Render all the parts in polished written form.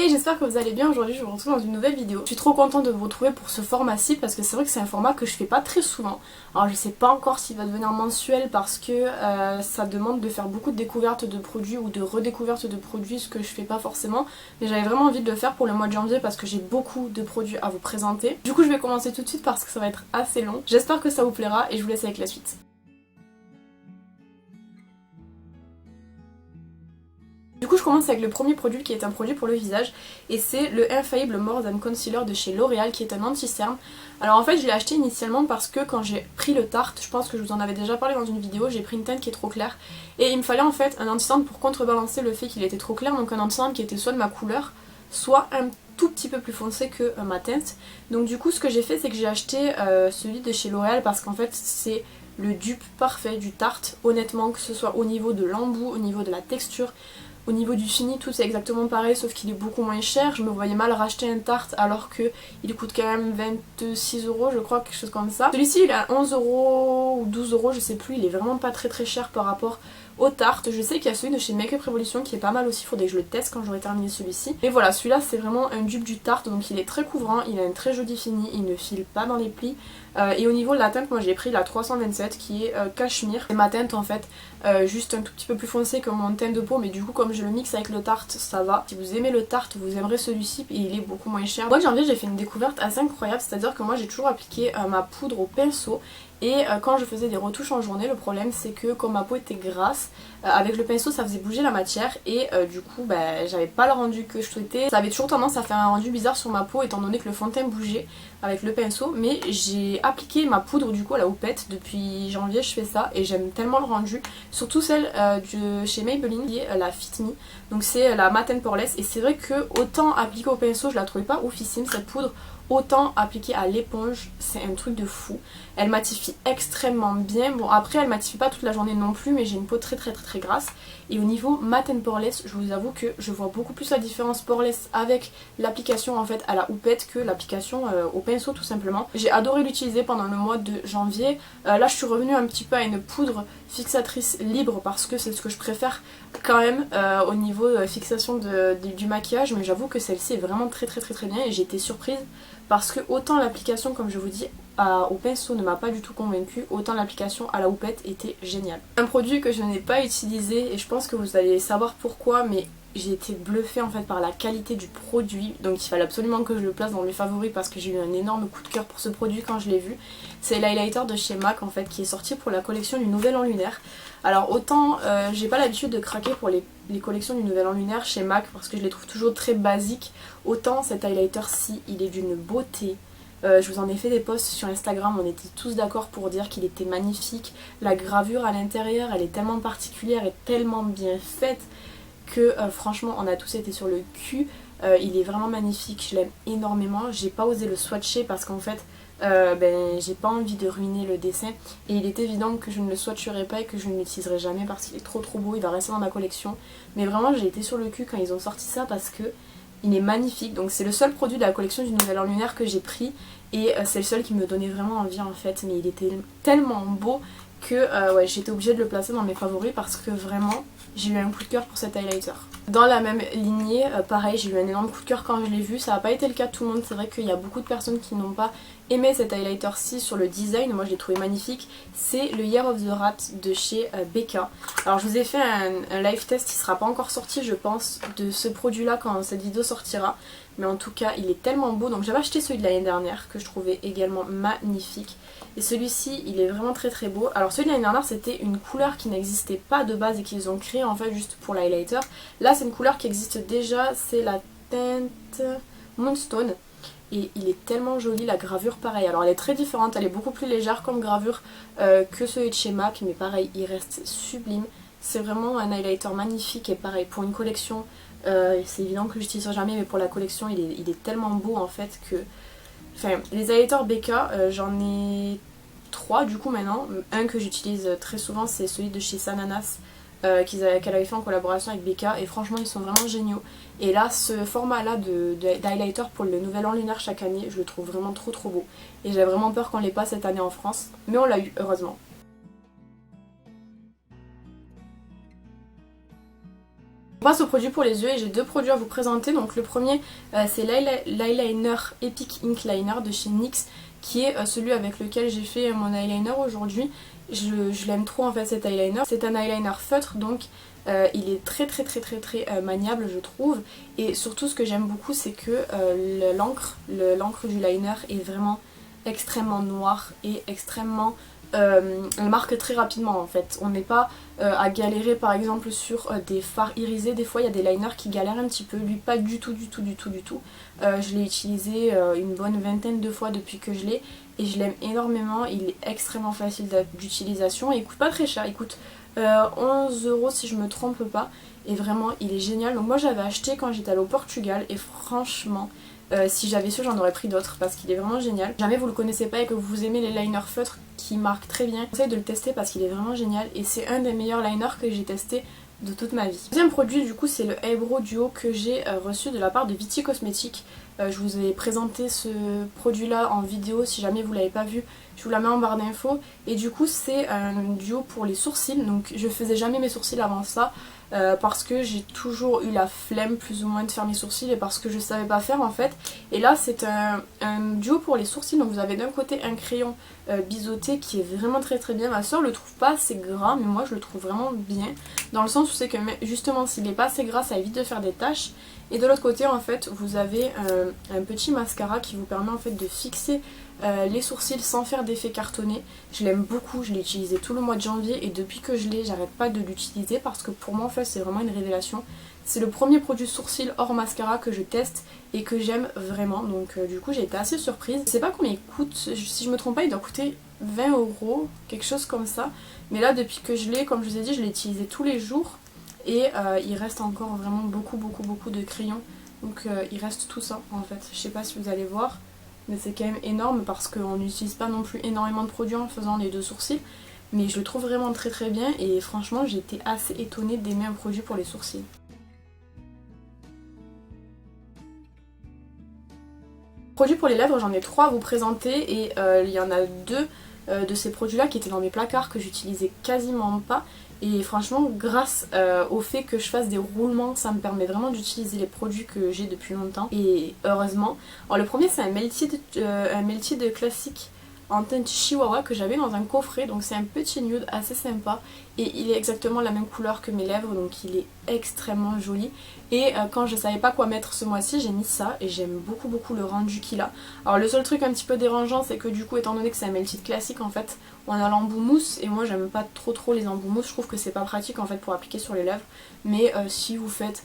Hey, j'espère que vous allez bien. Aujourd'hui je vous retrouve dans une nouvelle vidéo. Je suis trop contente de vous retrouver pour ce format-ci parce que c'est vrai que c'est un format que je fais pas très souvent. Alors je sais pas encore s'il va devenir mensuel parce que ça demande de faire beaucoup de découvertes de produits ou de redécouvertes de produits, ce que je fais pas forcément. Mais j'avais vraiment envie de le faire pour le mois de janvier parce que j'ai beaucoup de produits à vous présenter. Du coup je vais commencer tout de suite parce que ça va être assez long. J'espère que ça vous plaira et je vous laisse avec la suite. Du coup je commence avec le premier produit qui est un produit pour le visage et c'est le Infallible More Than Concealer de chez L'Oréal qui est un anti-cerne. Alors en fait je l'ai acheté initialement parce que quand j'ai pris le Tarte, je pense que je vous en avais déjà parlé dans une vidéo, j'ai pris une teinte qui est trop claire et il me fallait en fait un anti-cerne pour contrebalancer le fait qu'il était trop clair, donc un anti-cerne qui était soit de ma couleur, soit un tout petit peu plus foncé que ma teinte. Donc du coup ce que j'ai fait c'est que j'ai acheté celui de chez L'Oréal parce qu'en fait c'est le dupe parfait du Tarte, honnêtement, que ce soit au niveau de l'embout, au niveau de la texture. Au niveau du fini, tout c'est exactement pareil sauf qu'il est beaucoup moins cher. Je me voyais mal racheter un Tarte alors que il coûte quand même 26 € je crois, quelque chose comme ça. Celui-ci il est à 11 € ou 12 € je sais plus, il est vraiment pas très cher par rapport au Tarte. Je sais qu'il y a celui de chez Make Up Revolution qui est pas mal aussi, faudrait que je le teste quand j'aurai terminé celui-ci. Et voilà, celui-là c'est vraiment un dupe du Tarte, donc il est très couvrant, il a un très joli fini, il ne file pas dans les plis. Et au niveau de la teinte, moi j'ai pris la 327 qui est Cachemire. C'est ma teinte en fait, juste un tout petit peu plus foncé que mon teint de peau, mais du coup comme je le mixe avec le Tarte ça va. Si vous aimez le Tarte vous aimerez celui-ci et il est beaucoup moins cher. Au mois de janvier j'ai fait une découverte assez incroyable, c'est à dire que moi j'ai toujours appliqué ma poudre au pinceau. Et quand je faisais des retouches en journée, le problème c'est que comme ma peau était grasse, avec le pinceau ça faisait bouger la matière et du coup j'avais pas le rendu que je souhaitais. Ça avait toujours tendance à faire un rendu bizarre sur ma peau étant donné que le fond de teint bougeait avec le pinceau. Mais j'ai appliqué ma poudre du coup à la houppette, depuis janvier je fais ça et j'aime tellement le rendu. Surtout celle de chez Maybelline qui est la Fit Me. Donc c'est la Matte and Poreless et c'est vrai que autant appliquer au pinceau je la trouvais pas oufissime cette poudre, autant appliquer à l'éponge c'est un truc de fou. Elle matifie extrêmement bien. Bon après elle matifie pas toute la journée non plus mais j'ai une peau très grasse. Et au niveau Matte and Poreless je vous avoue que je vois beaucoup plus la différence Poreless avec l'application en fait à la houppette que l'application au pinceau tout simplement. J'ai adoré l'utiliser pendant le mois de janvier. Là je suis revenue un petit peu à une poudre fixatrice libre parce que c'est ce que je préfère quand même au niveau fixation du maquillage, mais j'avoue que celle-ci est vraiment très bien et j'ai été surprise parce que autant l'application comme je vous dis au pinceau ne m'a pas du tout convaincue, autant l'application à la houppette était géniale. Un produit que je n'ai pas utilisé et je pense que vous allez savoir pourquoi, mais j'ai été bluffée en fait par la qualité du produit, donc il fallait absolument que je le place dans mes favoris parce que j'ai eu un énorme coup de cœur pour ce produit quand je l'ai vu. C'est l'highlighter de chez MAC en fait qui est sorti pour la collection du Nouvel An Lunaire. Alors autant j'ai pas l'habitude de craquer pour les collections du Nouvel An Lunaire chez MAC parce que je les trouve toujours très basiques, autant cet highlighter-ci il est d'une beauté. Je vous en ai fait des posts sur Instagram, on était tous d'accord pour dire qu'il était magnifique. La gravure à l'intérieur elle est tellement particulière et tellement bien faite que franchement on a tous été sur le cul. Il est vraiment magnifique, je l'aime énormément. J'ai pas osé le swatcher parce qu'en fait j'ai pas envie de ruiner le dessin et il est évident que je ne le swatcherai pas et que je ne l'utiliserai jamais parce qu'il est trop beau, il va rester dans ma collection. Mais vraiment j'ai été sur le cul quand ils ont sorti ça parce que il est magnifique. Donc c'est le seul produit de la collection du Nouvel An Lunaire que j'ai pris et c'est le seul qui me donnait vraiment envie en fait, mais il était tellement beau que ouais, j'étais obligée de le placer dans mes favoris parce que vraiment j'ai eu un coup de cœur pour cet highlighter. Dans la même lignée, pareil, j'ai eu un énorme coup de cœur quand je l'ai vu. Ça n'a pas été le cas de tout le monde, c'est vrai qu'il y a beaucoup de personnes qui n'ont pas aimé cet highlighter-ci sur le design. Moi je l'ai trouvé magnifique. C'est le Year of the Rat de chez Becca. Alors je vous ai fait un live test, il ne sera pas encore sorti je pense de ce produit là quand cette vidéo sortira. Mais en tout cas il est tellement beau, donc j'avais acheté celui de l'année dernière que je trouvais également magnifique. Et celui-ci il est vraiment très beau. Alors celui de l'année dernière c'était une couleur qui n'existait pas de base et qu'ils ont créé en fait juste pour l'highlighter. Là c'est une couleur qui existe déjà, c'est la teinte Moonstone. Et il est tellement joli, la gravure pareil. Alors elle est très différente, elle est beaucoup plus légère comme gravure que celui de chez MAC. Mais pareil il reste sublime. C'est vraiment un highlighter magnifique et pareil pour une collection. C'est évident que je l'utiliserai jamais mais pour la collection il est tellement beau en fait que... Enfin les highlighters Becca j'en ai 3 du coup maintenant. Un que j'utilise très souvent c'est celui de chez Sananas qu'elle avait fait en collaboration avec Becca et franchement ils sont vraiment géniaux. Et là ce format là d'highlighter pour le Nouvel An Lunaire chaque année je le trouve vraiment trop beau. Et j'avais vraiment peur qu'on l'ait pas cette année en France mais on l'a eu heureusement. On passe aux produits pour les yeux et j'ai deux produits à vous présenter. Donc le premier c'est l'eyeliner Epic Ink Liner de chez NYX, qui est celui avec lequel j'ai fait mon eyeliner aujourd'hui. Je l'aime trop en fait cet eyeliner. C'est un eyeliner feutre, donc il est très maniable je trouve. Et surtout ce que j'aime beaucoup c'est que l'encre du liner est vraiment extrêmement noire et extrêmement... elle marque très rapidement en fait. On n'est pas à galérer par exemple sur des fards irisés. Des fois il y a des liners qui galèrent un petit peu. Lui pas du tout. Je l'ai utilisé une bonne vingtaine de fois depuis que je l'ai et je l'aime énormément. Il est extrêmement facile d'utilisation et il coûte pas très cher. Il coûte 11 € si je me trompe pas. Et vraiment il est génial. Donc moi j'avais acheté quand j'étais allée au Portugal et franchement... si j'avais su j'en aurais pris d'autres parce qu'il est vraiment génial. Si jamais vous le connaissez pas et que vous aimez les liners feutres qui marquent très bien, je vous conseille de le tester parce qu'il est vraiment génial et c'est un des meilleurs liners que j'ai testé de toute ma vie. Le deuxième produit du coup c'est le Eyebrow Duo que j'ai reçu de la part de Viti Cosmetics. Je vous ai présenté ce produit là en vidéo, si jamais vous l'avez pas vu je vous la mets en barre d'infos. Et du coup c'est un duo pour les sourcils, donc je faisais jamais mes sourcils avant ça. Parce que j'ai toujours eu la flemme plus ou moins de faire mes sourcils et parce que je savais pas faire en fait. Et là c'est un duo pour les sourcils, donc vous avez d'un côté un crayon biseauté qui est vraiment très bien. Ma soeur le trouve pas assez gras mais moi je le trouve vraiment bien, dans le sens où c'est que justement s'il est pas assez gras ça évite de faire des taches. Et de l'autre côté en fait vous avez un petit mascara qui vous permet en fait de fixer les sourcils sans faire d'effet cartonné. Je l'aime beaucoup, je l'ai utilisé tout le mois de janvier et depuis que je l'ai j'arrête pas de l'utiliser parce que pour moi en fait c'est vraiment une révélation. C'est le premier produit sourcil hors mascara que je teste et que j'aime vraiment, donc du coup j'ai été assez surprise. Je sais pas combien il coûte, si je me trompe pas il doit coûter 20 €, quelque chose comme ça. Mais là depuis que je l'ai, comme je vous ai dit, je l'ai utilisé tous les jours et il reste encore vraiment beaucoup de crayons. Donc il reste tout ça en fait, je sais pas si vous allez voir. Mais c'est quand même énorme parce qu'on n'utilise pas non plus énormément de produits en faisant les deux sourcils. Mais je le trouve vraiment très bien et franchement j'ai été assez étonnée d'aimer un produit pour les sourcils. Produits pour les lèvres, j'en ai 3 à vous présenter et il y en a 2 de ces produits là qui étaient dans mes placards que j'utilisais quasiment pas. Et franchement grâce au fait que je fasse des roulements ça me permet vraiment d'utiliser les produits que j'ai depuis longtemps et heureusement. Alors le premier c'est un melty de classique en teinte chihuahua que j'avais dans un coffret, donc c'est un petit nude assez sympa et il est exactement la même couleur que mes lèvres donc il est extrêmement joli. Et quand je savais pas quoi mettre ce mois-ci j'ai mis ça et j'aime beaucoup le rendu qu'il a. Alors le seul truc un petit peu dérangeant c'est que du coup étant donné que c'est un melty classique en fait on a l'embout mousse et moi j'aime pas trop les embouts mousse, je trouve que c'est pas pratique en fait pour appliquer sur les lèvres. Mais si vous faites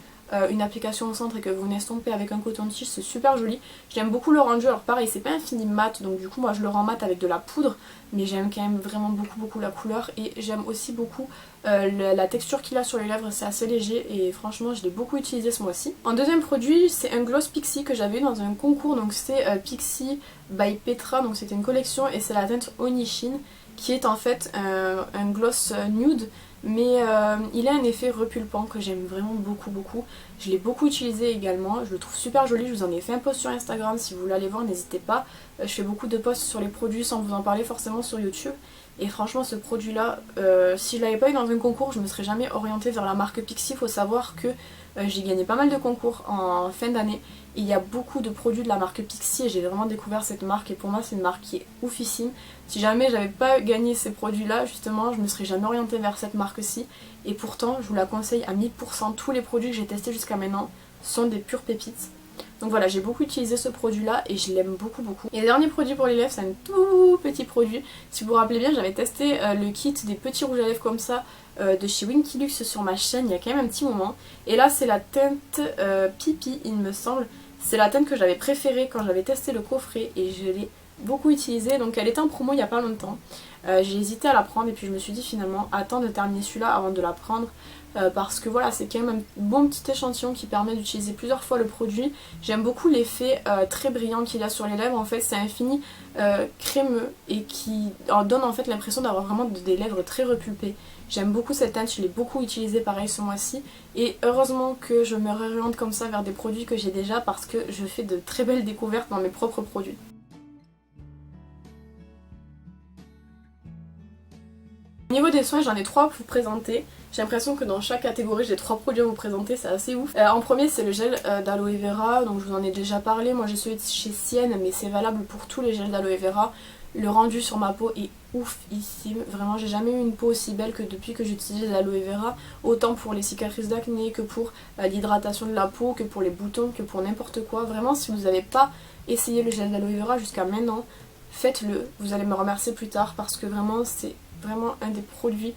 une application au centre et que vous estompez avec un coton-tige c'est super joli. J'aime beaucoup le rendu, alors pareil c'est pas un fini mat donc du coup moi je le rends mat avec de la poudre mais j'aime quand même vraiment beaucoup la couleur et j'aime aussi beaucoup la texture qu'il a sur les lèvres, c'est assez léger et franchement je l'ai beaucoup utilisé ce mois-ci. En deuxième produit c'est un gloss Pixi que j'avais eu dans un concours, donc c'est Pixi by Petra, donc c'était une collection et c'est la teinte Onishin qui est en fait un gloss nude. Mais il a un effet repulpant que j'aime vraiment beaucoup. Je l'ai beaucoup utilisé également, je le trouve super joli, je vous en ai fait un post sur Instagram, si vous voulez aller voir n'hésitez pas. Je fais beaucoup de posts sur les produits sans vous en parler forcément sur YouTube. Et franchement ce produit là, si je l'avais pas eu dans un concours je me serais jamais orientée vers la marque Pixi. Il faut savoir que j'ai gagné pas mal de concours en fin d'année. Et il y a beaucoup de produits de la marque Pixi et j'ai vraiment découvert cette marque et pour moi c'est une marque qui est oufissime. Si jamais j'avais pas gagné ces produits là justement je me serais jamais orientée vers cette marque-ci. Et pourtant je vous la conseille à 1000%, tous les produits que j'ai testés jusqu'à maintenant sont des pures pépites. Donc voilà, j'ai beaucoup utilisé ce produit là et je l'aime beaucoup. Et le dernier produit pour les lèvres c'est un tout petit produit. Si vous vous rappelez bien j'avais testé le kit des petits rouges à lèvres comme ça de chez Winky Luxe sur ma chaîne il y a quand même un petit moment. Et là c'est la teinte Pipi il me semble. C'est la teinte que j'avais préférée quand j'avais testé le coffret et je l'ai beaucoup utilisée. Donc elle était en promo il n'y a pas longtemps. J'ai hésité à la prendre et puis je me suis dit finalement attends de terminer celui-là avant de la prendre. Parce que voilà c'est quand même un bon petit échantillon qui permet d'utiliser plusieurs fois le produit. J'aime beaucoup l'effet très brillant qu'il a sur les lèvres, en fait c'est un fini crémeux et qui donne en fait l'impression d'avoir vraiment des lèvres très repulpées. J'aime beaucoup cette teinte, je l'ai beaucoup utilisée pareil ce mois-ci et heureusement que je me réoriente comme ça vers des produits que j'ai déjà parce que je fais de très belles découvertes dans mes propres produits. Niveau des soins, j'en ai 3 à vous présenter. J'ai l'impression que dans chaque catégorie j'ai 3 produits à vous présenter, c'est assez ouf. En premier c'est le gel d'aloe vera, donc je vous en ai déjà parlé. Moi j'ai celui de chez Sienne, mais c'est valable pour tous les gels d'aloe vera. Le rendu sur ma peau est oufissime, vraiment j'ai jamais eu une peau aussi belle que depuis que j'utilise l'aloe vera, autant pour les cicatrices d'acné que pour l'hydratation de la peau, que pour les boutons, que pour n'importe quoi. Vraiment si vous n'avez pas essayé le gel d'aloe vera jusqu'à maintenant, faites-le, vous allez me remercier plus tard parce que vraiment c'est vraiment un des produits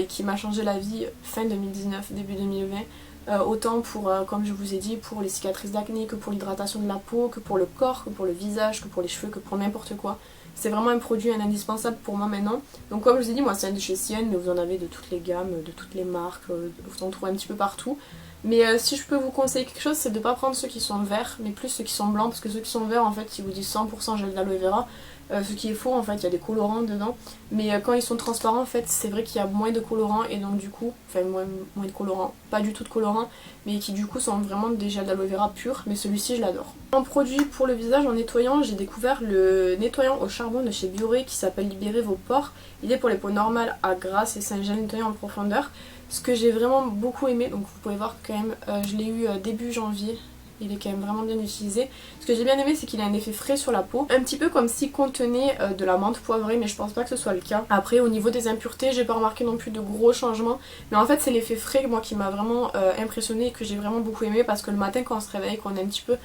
qui m'a changé la vie fin 2019, début 2020. Autant pour, comme je vous ai dit, pour les cicatrices d'acné, que pour l'hydratation de la peau, que pour le corps, que pour le visage, que pour les cheveux, que pour n'importe quoi. C'est vraiment un produit indispensable pour moi maintenant. Donc comme je vous ai dit, moi c'est un de chez Sienne, mais vous en avez de toutes les gammes, de toutes les marques, vous en trouvez un petit peu partout. Mais si je peux vous conseiller quelque chose, c'est de ne pas prendre ceux qui sont verts, mais plus ceux qui sont blancs, parce que ceux qui sont verts, en fait, ils vous disent 100% gel d'aloe vera, ce qui est faux, en fait, il y a des colorants dedans. Mais quand ils sont transparents, en fait, c'est vrai qu'il y a moins de colorants, et donc du coup, enfin moins de colorants, pas du tout de colorants, mais qui du coup sont vraiment des gels d'aloe vera purs, mais celui-ci je l'adore. En produit pour le visage, en nettoyant, j'ai découvert le nettoyant au charbon de chez Bioré qui s'appelle Libérez vos pores. Il est pour les peaux normales à grasse et c'est un gel nettoyant en profondeur. Ce que j'ai vraiment beaucoup aimé, donc vous pouvez voir que quand même je l'ai eu début janvier, il est quand même vraiment bien utilisé. Ce que j'ai bien aimé c'est qu'il a un effet frais sur la peau, un petit peu comme s'il contenait de la menthe poivrée, mais je pense pas que ce soit le cas. Après au niveau des impuretés, j'ai pas remarqué non plus de gros changements, mais en fait c'est l'effet frais moi qui m'a vraiment impressionné et que j'ai vraiment beaucoup aimé, parce que le matin quand on se réveille, qu'on a un petit peu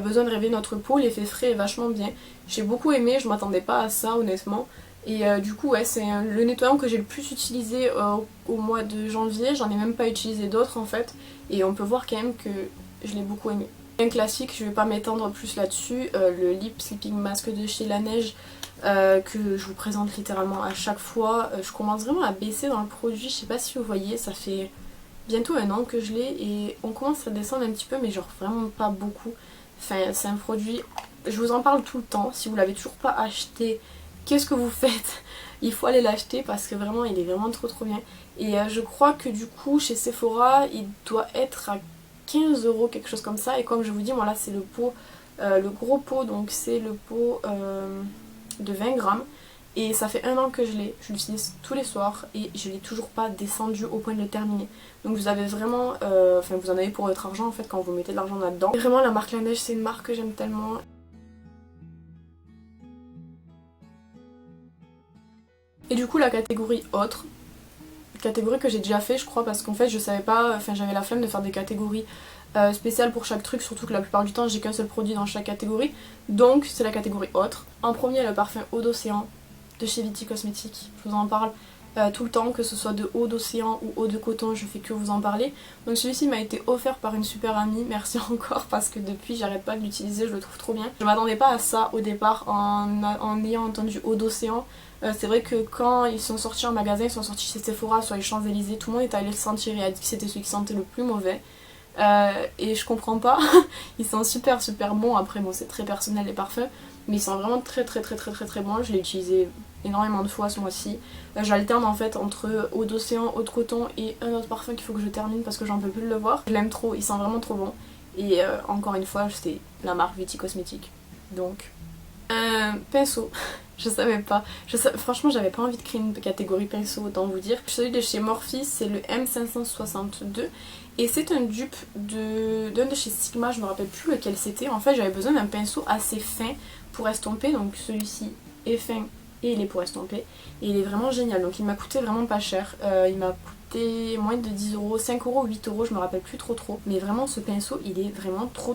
besoin de réveiller notre peau, l'effet frais est vachement bien. J'ai beaucoup aimé, je m'attendais pas à ça honnêtement. Et du coup ouais, c'est le nettoyant que j'ai le plus utilisé au mois de janvier. J'en ai même pas utilisé d'autres en fait. Et on peut voir quand même que je l'ai beaucoup aimé. Un classique, je vais pas m'étendre plus là-dessus, le Lip Sleeping Mask de chez Laneige, que je vous présente littéralement à chaque fois. Je commence vraiment à baisser dans le produit, je sais pas si vous voyez, ça fait bientôt 1 an que je l'ai et on commence à descendre un petit peu, mais genre vraiment pas beaucoup. Enfin c'est un produit, je vous en parle tout le temps, si vous l'avez toujours pas acheté, qu'est-ce que vous faites? Il faut aller l'acheter parce que vraiment il est vraiment trop bien. Et je crois que du coup chez Sephora il doit être à 15 €, quelque chose comme ça. Et comme je vous dis, moi là c'est le pot, le gros pot, donc c'est le pot de 20 grammes. Et ça fait 1 an que je l'ai, je l'utilise tous les soirs et je l'ai toujours pas descendu au point de le terminer. Donc vous avez vraiment, enfin vous en avez pour votre argent en fait quand vous mettez de l'argent là-dedans. Et vraiment la marque Laneige c'est une marque que j'aime tellement. Et du coup la catégorie autre, catégorie que j'ai déjà fait je crois, parce qu'en fait je savais pas, enfin j'avais la flemme de faire des catégories spéciales pour chaque truc, surtout que la plupart du temps j'ai qu'un seul produit dans chaque catégorie. Donc c'est la catégorie autre. En premier le parfum Eau d'Océan de chez Viti Cosmetics, je vous en parle tout le temps, que ce soit de eau d'océan ou eau de coton, je fais que vous en parler. Donc celui-ci m'a été offert par une super amie, merci encore, parce que depuis j'arrête pas de l'utiliser, je le trouve trop bien. Je m'attendais pas à ça au départ en ayant entendu eau d'océan. C'est vrai que quand ils sont sortis en magasin, ils sont sortis chez Sephora sur les Champs-Élysées, tout le monde est allé le sentir et a dit que c'était celui qui sentait le plus mauvais. Et je comprends pas, ils sont super bons, après bon c'est très personnel les parfums, mais ils sont vraiment très bons, je l'ai utilisé énormément de fois ce mois-ci. J'alterne en fait entre eau d'océan, eau de coton et un autre parfum qu'il faut que je termine parce que j'en peux plus de le voir. Je l'aime trop, il sent vraiment trop bon. Et encore une fois, c'est la marque Viti Cosmetics. Donc, pinceau, je savais pas. Franchement, j'avais pas envie de créer une catégorie pinceau, autant vous dire. Celui de chez Morphe, c'est le M562. Et c'est un dupe d'un de chez Sigma, je me rappelle plus lequel c'était. En fait, j'avais besoin d'un pinceau assez fin pour estomper. Donc celui-ci est fin et il est pour estomper. Et il est vraiment génial. Donc il m'a coûté vraiment pas cher. Il m'a coûté moins de 10 €, 5 €, 8 €, je me rappelle plus trop. Mais vraiment ce pinceau, il est vraiment trop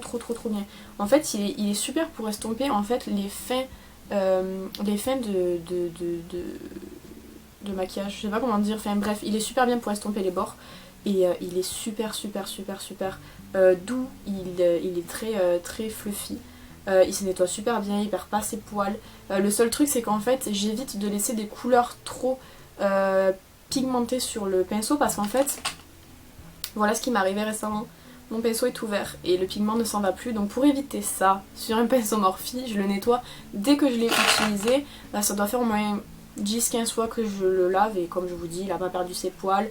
bien. En fait, il est super pour estomper en fait les fins de maquillage. Je sais pas comment dire. Enfin bref, il est super bien pour estomper les bords. Et il est super doux, il est très fluffy, il se nettoie super bien, il perd pas ses poils. Le seul truc c'est qu'en fait j'évite de laisser des couleurs trop pigmentées sur le pinceau, parce qu'en fait voilà ce qui m'est arrivé récemment, mon pinceau est ouvert et le pigment ne s'en va plus. Donc pour éviter ça, sur un pinceau Morphe, je le nettoie dès que je l'ai utilisé. Ça doit faire au moins 10-15 fois que je le lave et comme je vous dis il a pas perdu ses poils.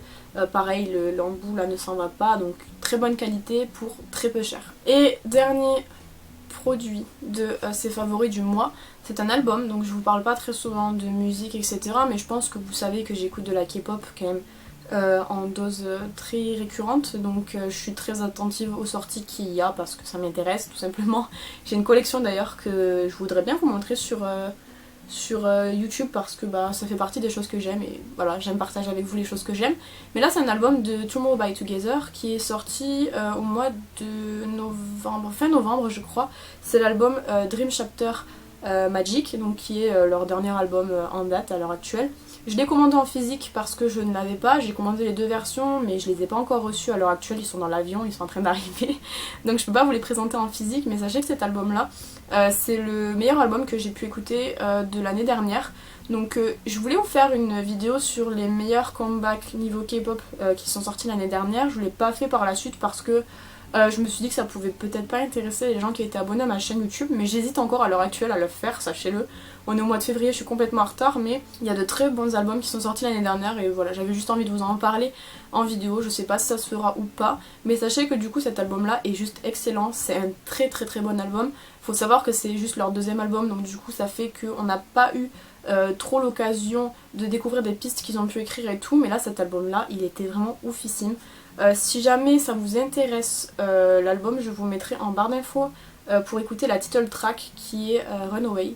Pareil l'embout là ne s'en va pas, donc très bonne qualité pour très peu cher. Et dernier produit de ses favoris du mois. C'est un album, donc je vous parle pas très souvent de musique etc, mais je pense que vous savez que j'écoute de la K-pop quand même en dose très récurrente, donc je suis très attentive aux sorties qu'il y a parce que ça m'intéresse tout simplement. J'ai une collection d'ailleurs que je voudrais bien vous montrer sur YouTube parce que bah, ça fait partie des choses que j'aime et voilà, j'aime partager avec vous les choses que j'aime. Mais là c'est un album de Tomorrow by Together qui est sorti au mois de novembre, fin novembre je crois. C'est l'album Dream Chapter Magic, donc qui est leur dernier album en date à l'heure actuelle. Je l'ai commandé en physique parce que je ne l'avais pas, j'ai commandé les deux versions mais je les ai pas encore reçus à l'heure actuelle, ils sont dans l'avion, ils sont en train d'arriver, donc je peux pas vous les présenter en physique, mais sachez que cet album là, c'est le meilleur album que j'ai pu écouter de l'année dernière. Donc je voulais vous faire une vidéo sur les meilleurs comebacks niveau K-pop qui sont sortis l'année dernière, je l'ai pas fait par la suite parce que je me suis dit que ça pouvait peut-être pas intéresser les gens qui étaient abonnés à ma chaîne YouTube, mais j'hésite encore à l'heure actuelle à le faire, sachez-le. On est au mois de février, je suis complètement en retard, mais il y a de très bons albums qui sont sortis l'année dernière et voilà, j'avais juste envie de vous en parler en vidéo, je sais pas si ça se fera ou pas, mais sachez que du coup cet album là est juste excellent, c'est un très bon album. Faut savoir que c'est juste leur deuxième album, donc du coup ça fait qu'on n'a pas eu trop l'occasion de découvrir des pistes qu'ils ont pu écrire et tout, mais là cet album là il était vraiment oufissime. Si jamais ça vous intéresse l'album, je vous mettrai en barre d'infos pour écouter la title track qui est Runaway.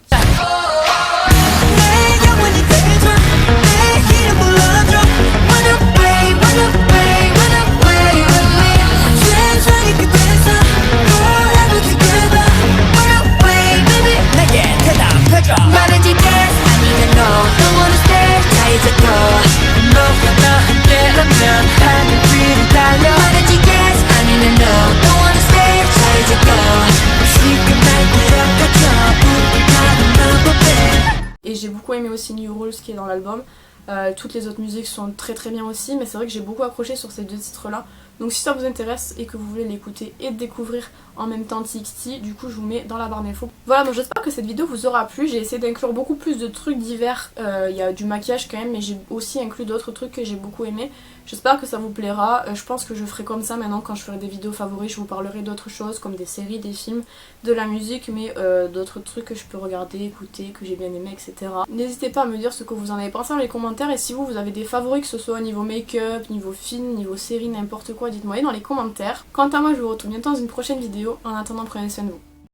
Et j'ai beaucoup aimé aussi New Rules qui est dans l'album. Toutes les autres musiques sont très bien aussi, mais c'est vrai que j'ai beaucoup accroché sur ces deux titres là. Donc si ça vous intéresse et que vous voulez l'écouter et découvrir en même temps TXT, du coup je vous mets dans la barre d'infos. Voilà, donc j'espère que cette vidéo vous aura plu. J'ai essayé d'inclure beaucoup plus de trucs divers. Il y a du maquillage quand même, mais j'ai aussi inclus d'autres trucs que j'ai beaucoup aimé. J'espère que ça vous plaira. Je pense que je ferai comme ça maintenant quand je ferai des vidéos favoris. Je vous parlerai d'autres choses comme des séries, des films, de la musique, mais d'autres trucs que je peux regarder, écouter, que j'ai bien aimé, etc. N'hésitez pas à me dire ce que vous en avez pensé dans les commentaires et si vous avez des favoris, que ce soit au niveau make-up, niveau film, niveau série, n'importe quoi, dites-moi dans les commentaires. Quant à moi, je vous retrouve bientôt dans une prochaine vidéo. En attendant, prenez soin de vous.